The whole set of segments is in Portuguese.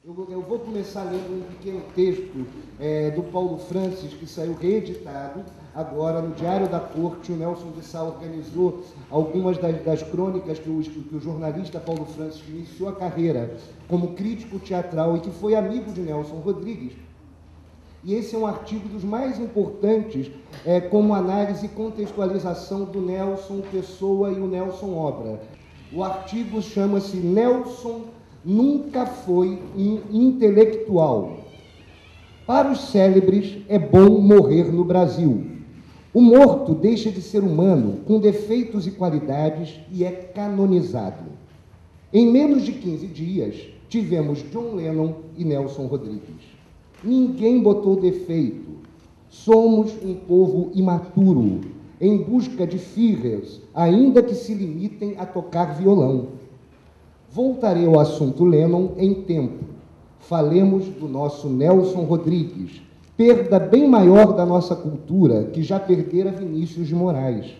Eu vou começar lendo um pequeno texto do Paulo Francis, que saiu reeditado agora no Diário da Corte. O Nelson de Sá organizou algumas das crônicas que o jornalista Paulo Francis, que iniciou a carreira como crítico teatral e que foi amigo de Nelson Rodrigues. E esse é um artigo dos mais importantes como análise e contextualização do Nelson Pessoa e o Nelson Obra. O artigo chama-se Nelson nunca foi um intelectual. Para os célebres, é bom morrer no Brasil. O morto deixa de ser humano, com defeitos e qualidades, e é canonizado. Em menos de 15 dias, tivemos John Lennon e Nelson Rodrigues. Ninguém botou defeito. Somos um povo imaturo, em busca de Führers, ainda que se limitem a tocar violão. Voltarei ao assunto Lennon em tempo. Falemos do nosso Nelson Rodrigues, perda bem maior da nossa cultura, que já perdera Vinícius de Moraes.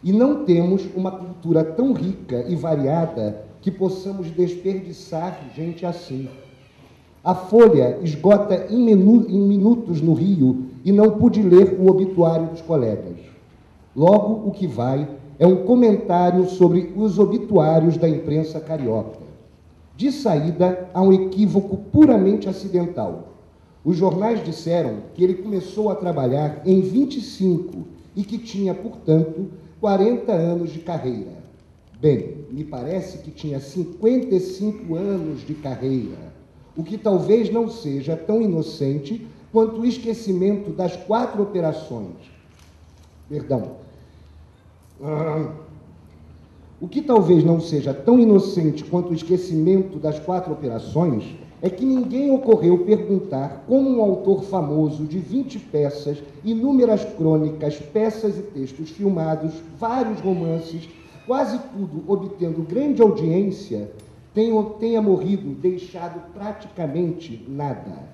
E não temos uma cultura tão rica e variada que possamos desperdiçar gente assim. A Folha esgota em minutos no Rio e não pude ler o obituário dos colegas. Logo, o que vai é um comentário sobre os obituários da imprensa carioca. De saída, há um equívoco puramente acidental. Os jornais disseram que ele começou a trabalhar em 25 e que tinha, portanto, 40 anos de carreira. Bem, me parece que tinha 55 anos de carreira, o que talvez não seja tão inocente quanto o esquecimento das 4 operações. O que talvez não seja tão inocente quanto o esquecimento das 4 operações é que ninguém ocorreu perguntar como um autor famoso de 20 peças, inúmeras crônicas, peças e textos filmados, vários romances, quase tudo obtendo grande audiência, tenha morrido, deixado praticamente nada.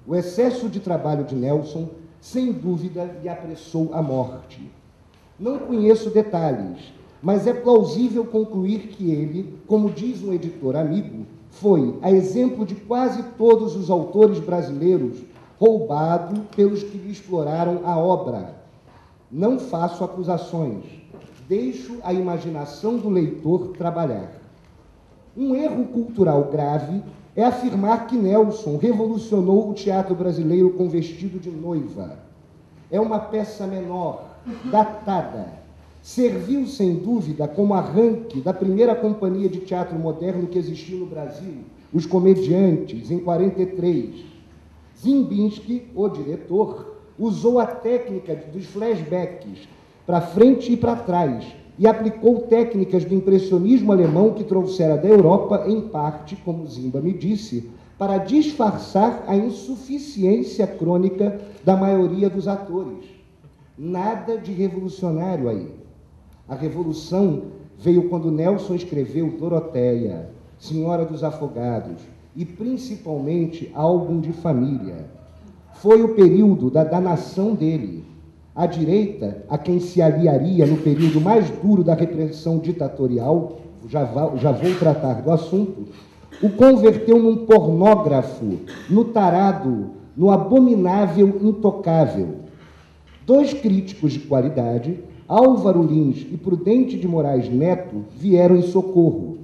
O excesso de trabalho de Nelson, sem dúvida, lhe apressou a morte. Não conheço detalhes, mas é plausível concluir que ele, como diz um editor amigo, foi, a exemplo de quase todos os autores brasileiros, roubado pelos que lhe exploraram a obra. Não faço acusações, deixo a imaginação do leitor trabalhar. Um erro cultural grave é afirmar que Nelson revolucionou o teatro brasileiro com Vestido de Noiva. É uma peça menor, datada. Serviu, sem dúvida, como arranque da primeira companhia de teatro moderno que existiu no Brasil, Os Comediantes, em 43. Ziembinski, o diretor, usou a técnica dos flashbacks para frente e para trás e aplicou técnicas do impressionismo alemão que trouxera da Europa, em parte, como Zimba me disse, para disfarçar a insuficiência crônica da maioria dos atores. Nada de revolucionário aí. A revolução veio quando Nelson escreveu Doroteia, Senhora dos Afogados e, principalmente, Álbum de Família. Foi o período da danação dele. A direita, a quem se aliaria no período mais duro da repressão ditatorial, já vou tratar do assunto, o converteu num pornógrafo, no tarado, no abominável intocável. 2 críticos de qualidade, Álvaro Lins e Prudente de Moraes Neto, vieram em socorro.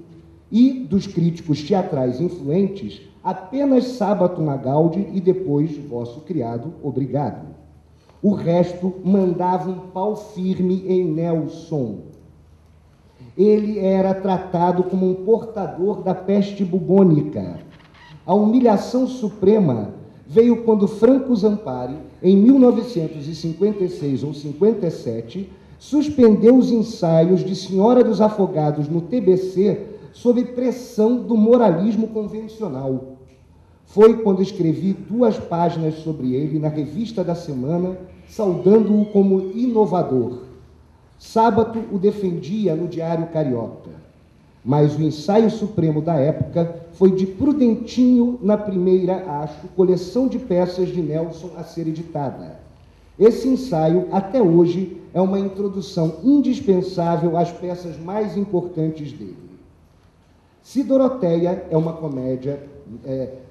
E, dos críticos teatrais influentes, apenas Sábato Magaldi e depois vosso criado, obrigado. O resto mandava um pau firme em Nelson. Ele era tratado como um portador da peste bubônica. A humilhação suprema veio quando Franco Zampari, em 1956 ou 57, suspendeu os ensaios de Senhora dos Afogados no TBC sob pressão do moralismo convencional. Foi quando escrevi 2 páginas sobre ele na Revista da Semana, saudando-o como inovador. Sábato o defendia no Diário Carioca, mas o ensaio supremo da época foi de Prudentinho na primeira, coleção de peças de Nelson a ser editada. Esse ensaio, até hoje, é uma introdução indispensável às peças mais importantes dele. Se Doroteia é uma comédia,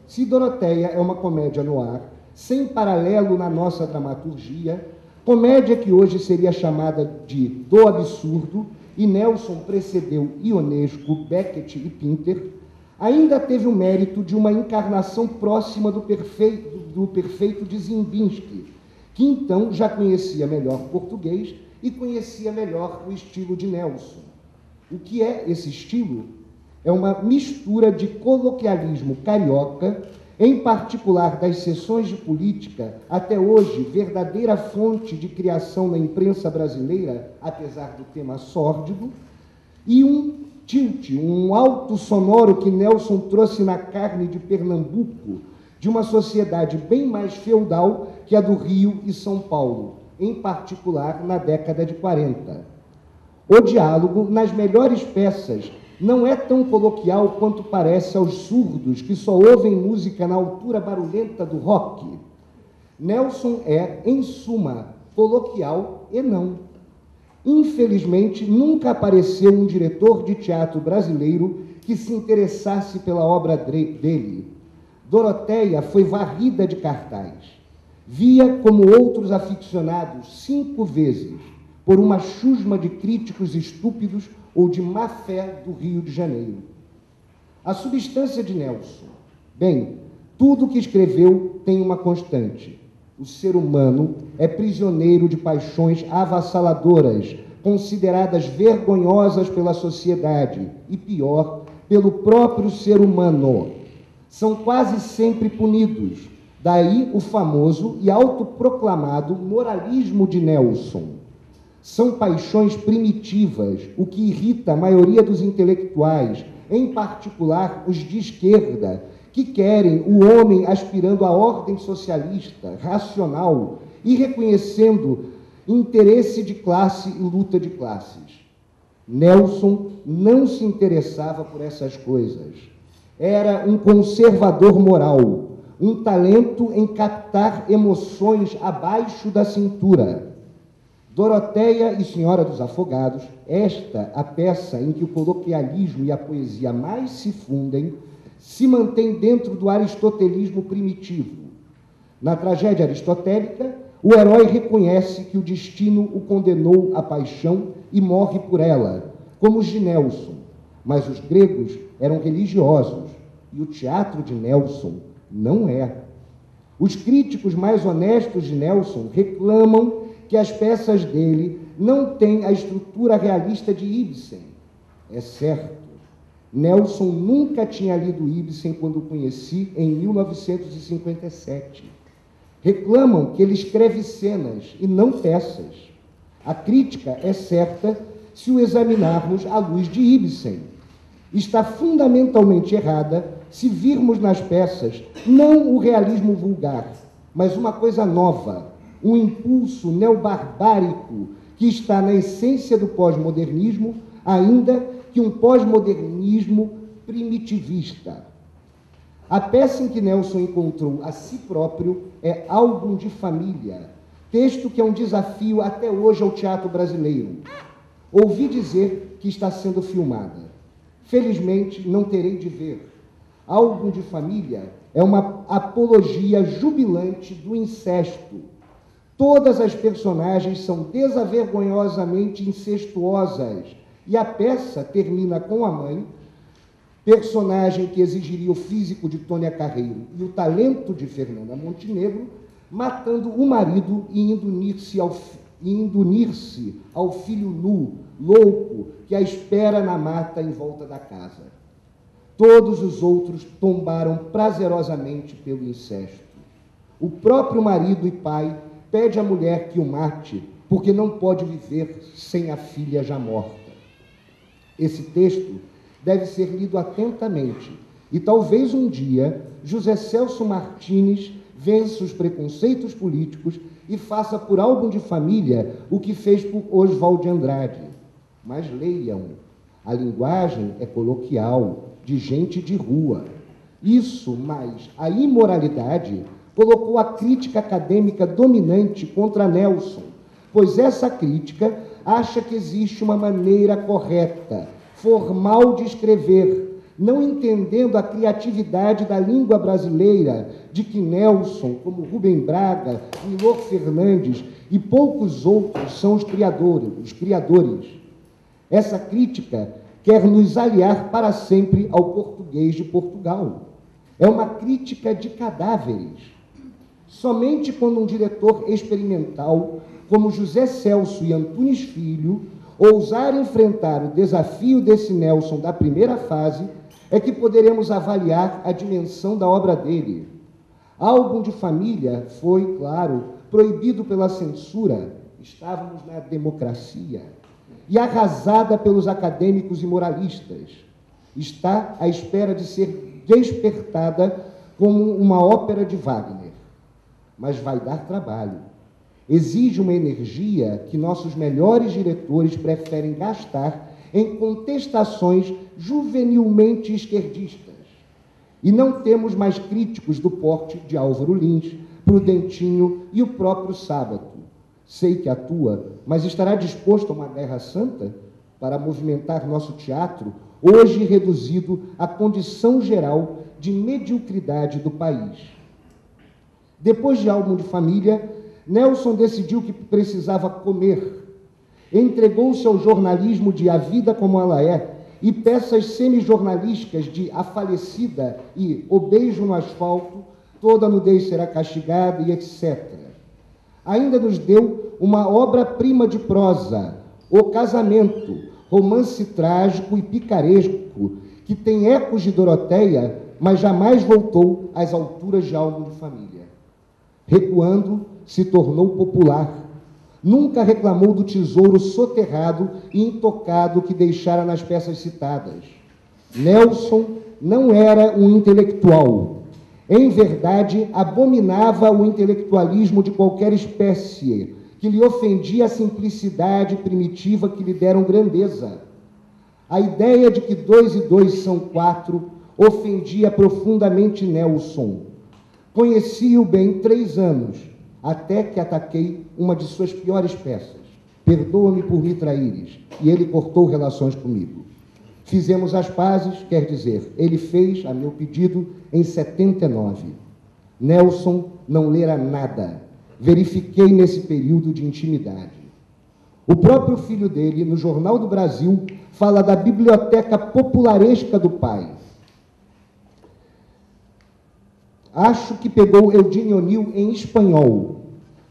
Se Doroteia é uma comédia no ar, sem paralelo na nossa dramaturgia, comédia que hoje seria chamada de do absurdo, e Nelson precedeu Ionesco, Beckett e Pinter, ainda teve o mérito de uma encarnação próxima do perfeito de Ziembinski, que então já conhecia melhor português e conhecia melhor o estilo de Nelson. O que é esse estilo? É uma mistura de coloquialismo carioca, em particular das sessões de política, até hoje verdadeira fonte de criação na imprensa brasileira, apesar do tema sórdido, e um tilt, um alto sonoro que Nelson trouxe na carne de Pernambuco, de uma sociedade bem mais feudal que a do Rio e São Paulo, em particular na década de 40. O diálogo, nas melhores peças, não é tão coloquial quanto parece aos surdos que só ouvem música na altura barulhenta do rock. Nelson é, em suma, coloquial e não. Infelizmente, nunca apareceu um diretor de teatro brasileiro que se interessasse pela obra dele. Doroteia foi varrida de cartaz. Via, como outros aficionados, 5 vezes, por uma chusma de críticos estúpidos ou de má fé do Rio de Janeiro. A substância de Nelson. Bem, tudo que escreveu tem uma constante. O ser humano é prisioneiro de paixões avassaladoras, consideradas vergonhosas pela sociedade e, pior, pelo próprio ser humano. São quase sempre punidos. Daí o famoso e autoproclamado moralismo de Nelson. São paixões primitivas, o que irrita a maioria dos intelectuais, em particular os de esquerda, que querem o homem aspirando à ordem socialista, racional e reconhecendo interesse de classe e luta de classes. Nelson não se interessava por essas coisas. Era um conservador moral, um talento em captar emoções abaixo da cintura. Doroteia e Senhora dos Afogados, esta a peça em que o coloquialismo e a poesia mais se fundem, se mantém dentro do aristotelismo primitivo. Na tragédia aristotélica, o herói reconhece que o destino o condenou à paixão e morre por ela, como os de Nelson. Mas os gregos eram religiosos, e o teatro de Nelson não é. Os críticos mais honestos de Nelson reclamam que as peças dele não têm a estrutura realista de Ibsen. É certo. Nelson nunca tinha lido Ibsen quando o conheci em 1957. Reclamam que ele escreve cenas e não peças. A crítica é certa se o examinarmos à luz de Ibsen. Está fundamentalmente errada se virmos nas peças não o realismo vulgar, mas uma coisa nova, um impulso neobarbárico que está na essência do pós-modernismo, ainda que um pós-modernismo primitivista. A peça em que Nelson encontrou a si próprio é Álbum de Família, texto que é um desafio até hoje ao teatro brasileiro. Ouvi dizer que está sendo filmada. Felizmente, não terei de ver. Álbum de Família é uma apologia jubilante do incesto. Todas as personagens são desavergonhosamente incestuosas e a peça termina com a mãe, personagem que exigiria o físico de Tônia Carreiro e o talento de Fernanda Montenegro, matando o marido e indo unir-se ao filho nu, louco, que a espera na mata em volta da casa. Todos os outros tombaram prazerosamente pelo incesto. O próprio marido e pai pede à mulher que o mate, porque não pode viver sem a filha já morta. Esse texto deve ser lido atentamente, e talvez um dia José Celso Martins vença os preconceitos políticos e faça por Álbum de Família o que fez por Oswald de Andrade. Mas leiam, a linguagem é coloquial, de gente de rua. Isso, mais a imoralidade, colocou a crítica acadêmica dominante contra Nelson, pois essa crítica acha que existe uma maneira correta, formal de escrever, não entendendo a criatividade da língua brasileira, de que Nelson, como Rubem Braga, Milor Fernandes e poucos outros são os criadores. Essa crítica quer nos aliar para sempre ao português de Portugal. É uma crítica de cadáveres. Somente quando um diretor experimental, como José Celso e Antunes Filho, ousar enfrentar o desafio desse Nelson da primeira fase, é que poderemos avaliar a dimensão da obra dele. Álbum de Família foi, claro, proibido pela censura, estávamos na democracia, e arrasada pelos acadêmicos e moralistas. Está à espera de ser despertada como uma ópera de Wagner. Mas vai dar trabalho. Exige uma energia que nossos melhores diretores preferem gastar em contestações juvenilmente esquerdistas. E não temos mais críticos do porte de Álvaro Lins, Prudentinho e o próprio Sábato. Sei que atua, mas estará disposto a uma guerra santa para movimentar nosso teatro, hoje reduzido à condição geral de mediocridade do país. Depois de Álbum de Família, Nelson decidiu que precisava comer. Entregou-se ao jornalismo de A Vida Como Ela É e peças semi-jornalísticas de A Falecida e O Beijo no Asfalto, Toda Nudez Será Castigada e etc. Ainda nos deu uma obra-prima de prosa, O Casamento, romance trágico e picaresco, que tem ecos de Doroteia, mas jamais voltou às alturas de Álbum de Família. Recuando, se tornou popular. Nunca reclamou do tesouro soterrado e intocado que deixara nas peças citadas. Nelson não era um intelectual. Em verdade, abominava o intelectualismo de qualquer espécie, que lhe ofendia a simplicidade primitiva que lhe deram grandeza. A ideia de que 2 e 2 são 4 ofendia profundamente Nelson. Conheci-o bem 3 anos, até que ataquei uma de suas piores peças. Perdoa-me por me traíres. E ele cortou relações comigo. Fizemos as pazes, quer dizer, ele fez, a meu pedido, em 79. Nelson não lera nada. Verifiquei nesse período de intimidade. O próprio filho dele, no Jornal do Brasil, fala da biblioteca popularesca do pai. Acho que pegou Eugênio O'Neill em espanhol.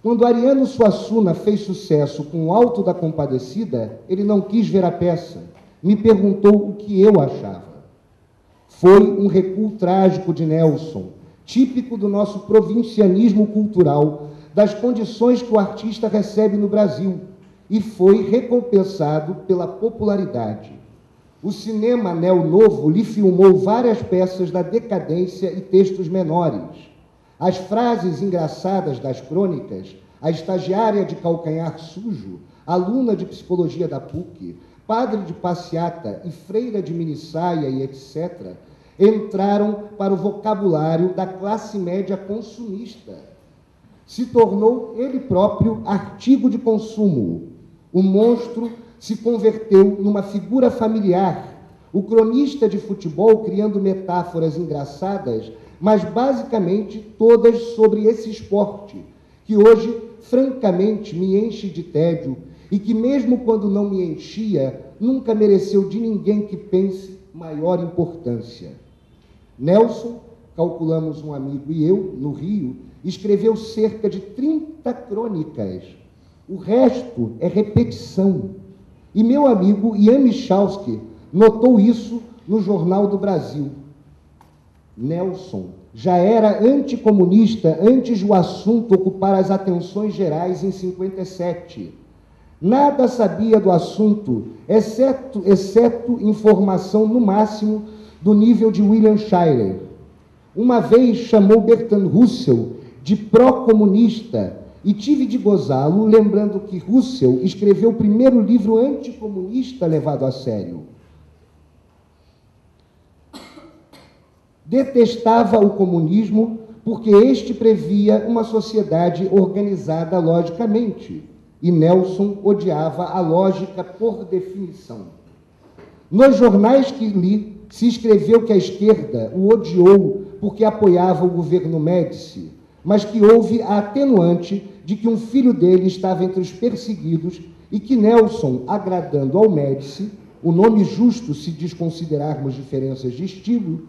Quando Ariano Suassuna fez sucesso com O Alto da Compadecida, ele não quis ver a peça. Me perguntou o que eu achava. Foi um recuo trágico de Nelson, típico do nosso provincianismo cultural, das condições que o artista recebe no Brasil, e foi recompensado pela popularidade. O cinema neo-novo lhe filmou várias peças da decadência e textos menores. As frases engraçadas das crônicas, a estagiária de calcanhar sujo, aluna de psicologia da PUC, padre de passeata e freira de minissaia e etc., entraram para o vocabulário da classe média consumista. Se tornou ele próprio artigo de consumo. O monstro se converteu numa figura familiar, o cronista de futebol criando metáforas engraçadas, mas basicamente todas sobre esse esporte, que hoje, francamente, me enche de tédio e que, mesmo quando não me enchia, nunca mereceu de ninguém que pense maior importância. Nelson, calculamos um amigo e eu, no Rio, escreveu cerca de 30 crônicas. O resto é repetição. E meu amigo Ian Michalski notou isso no Jornal do Brasil. Nelson já era anticomunista antes de o assunto ocupar as atenções gerais em 57. Nada sabia do assunto, exceto informação, no máximo, do nível de William Shirer. Uma vez chamou Bertrand Russell de pró-comunista e tive de gozá-lo, lembrando que Russell escreveu o primeiro livro anticomunista levado a sério. Detestava o comunismo porque este previa uma sociedade organizada logicamente, e Nelson odiava a lógica por definição. Nos jornais que li, se escreveu que a esquerda o odiou porque apoiava o governo Médici, mas que houve a atenuante de que um filho dele estava entre os perseguidos e que Nelson, agradando ao Médici, o nome justo se desconsiderarmos diferenças de estilo,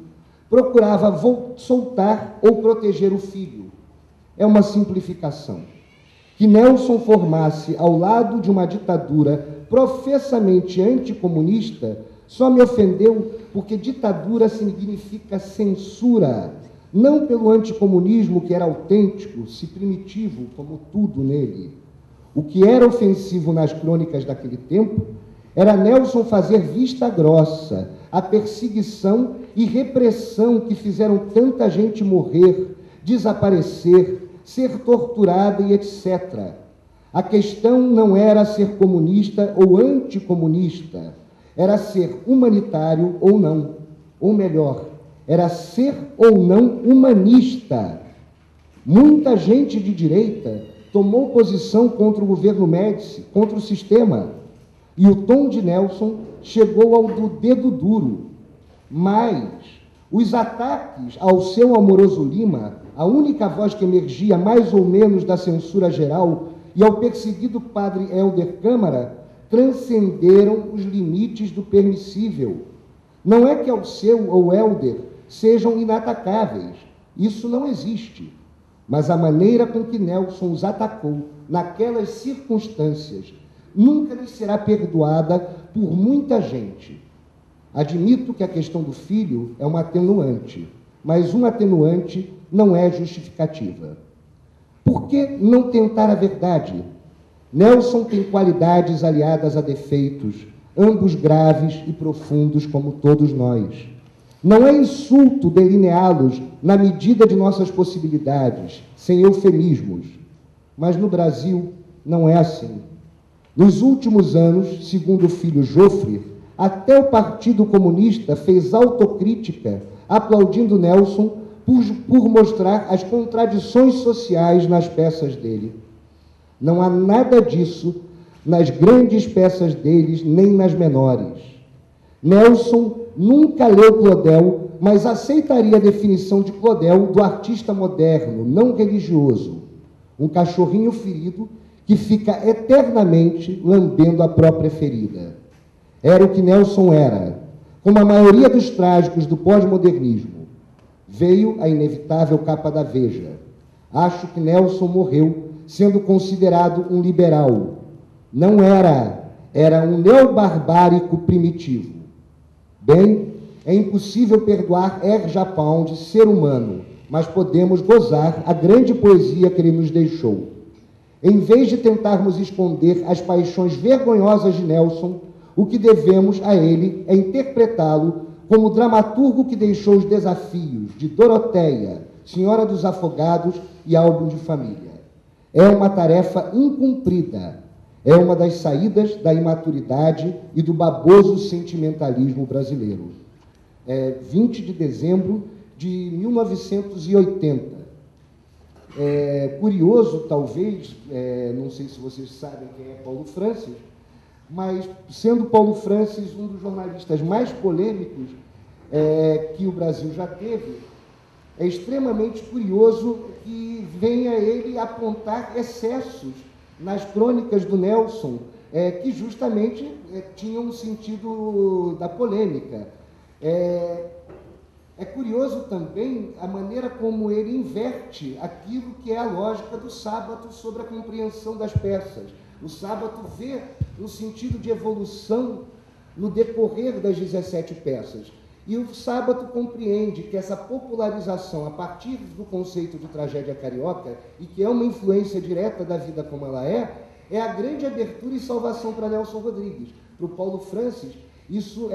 procurava soltar ou proteger o filho. É uma simplificação. Que Nelson formasse ao lado de uma ditadura professamente anticomunista só me ofendeu porque ditadura significa censura, não pelo anticomunismo que era autêntico, se primitivo como tudo nele. O que era ofensivo nas crônicas daquele tempo era Nelson fazer vista grossa à perseguição e repressão que fizeram tanta gente morrer, desaparecer, ser torturada e etc. A questão não era ser comunista ou anticomunista, era ser humanitário ou não. Ou melhor, era ser ou não humanista. Muita gente de direita tomou posição contra o governo Médici, contra o sistema, e o tom de Nelson chegou ao do dedo duro. Mas os ataques ao seu amoroso Lima, a única voz que emergia mais ou menos da censura geral, e ao perseguido padre Helder Câmara, transcenderam os limites do permissível. Não é que Alceu ou Helder sejam inatacáveis, isso não existe. Mas a maneira com que Nelson os atacou naquelas circunstâncias nunca lhe será perdoada por muita gente. Admito que a questão do filho é uma atenuante, mas um atenuante não é justificativa. Por que não tentar a verdade? Nelson tem qualidades aliadas a defeitos, ambos graves e profundos como todos nós. Não é insulto delineá-los na medida de nossas possibilidades, sem eufemismos. Mas no Brasil não é assim. Nos últimos anos, segundo o filho Joffre, até o Partido Comunista fez autocrítica, aplaudindo Nelson por mostrar as contradições sociais nas peças dele. Não há nada disso nas grandes peças deles, nem nas menores. Nelson nunca leu Claudel, mas aceitaria a definição de Claudel do artista moderno, não religioso. Um cachorrinho ferido que fica eternamente lambendo a própria ferida. Era o que Nelson era, como a maioria dos trágicos do pós-modernismo. Veio a inevitável capa da Veja. Acho que Nelson morreu sendo considerado um liberal. Não era, era um neobarbárico primitivo. Bem, é impossível perdoar Erja Pound, ser humano, mas podemos gozar a grande poesia que ele nos deixou. Em vez de tentarmos esconder as paixões vergonhosas de Nelson, o que devemos a ele é interpretá-lo como o dramaturgo que deixou os desafios de Doroteia, Senhora dos Afogados e Álbum de Família. É uma tarefa incumprida, é uma das saídas da imaturidade e do baboso sentimentalismo brasileiro. 20 de dezembro de 1980. Curioso, talvez, não sei se vocês sabem quem é Paulo Francis, mas sendo Paulo Francis um dos jornalistas mais polêmicos que o Brasil já teve, é extremamente curioso que venha ele apontar excessos nas crônicas do Nelson, que justamente tinham um sentido da polêmica. É curioso também a maneira como ele inverte aquilo que é a lógica do Sábato sobre a compreensão das peças. O Sábato vê um sentido de evolução no decorrer das 17 peças. E o Sábato compreende que essa popularização a partir do conceito de tragédia carioca, e que é uma influência direta da vida como ela é a grande abertura e salvação para Nelson Rodrigues. Para o Paulo Francis, isso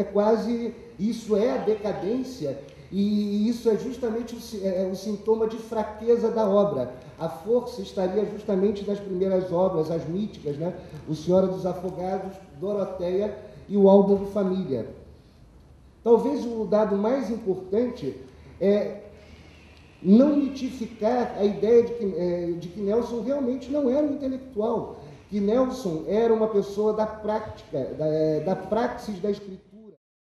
é a decadência, e isso é justamente o sintoma de fraqueza da obra. A força estaria justamente nas primeiras obras, as míticas, né? O Senhora dos Afogados, Doroteia e o Álbum de Família. Talvez o dado mais importante é não mitificar a ideia de que Nelson realmente não era um intelectual, que Nelson era uma pessoa da prática, da praxis da escrita.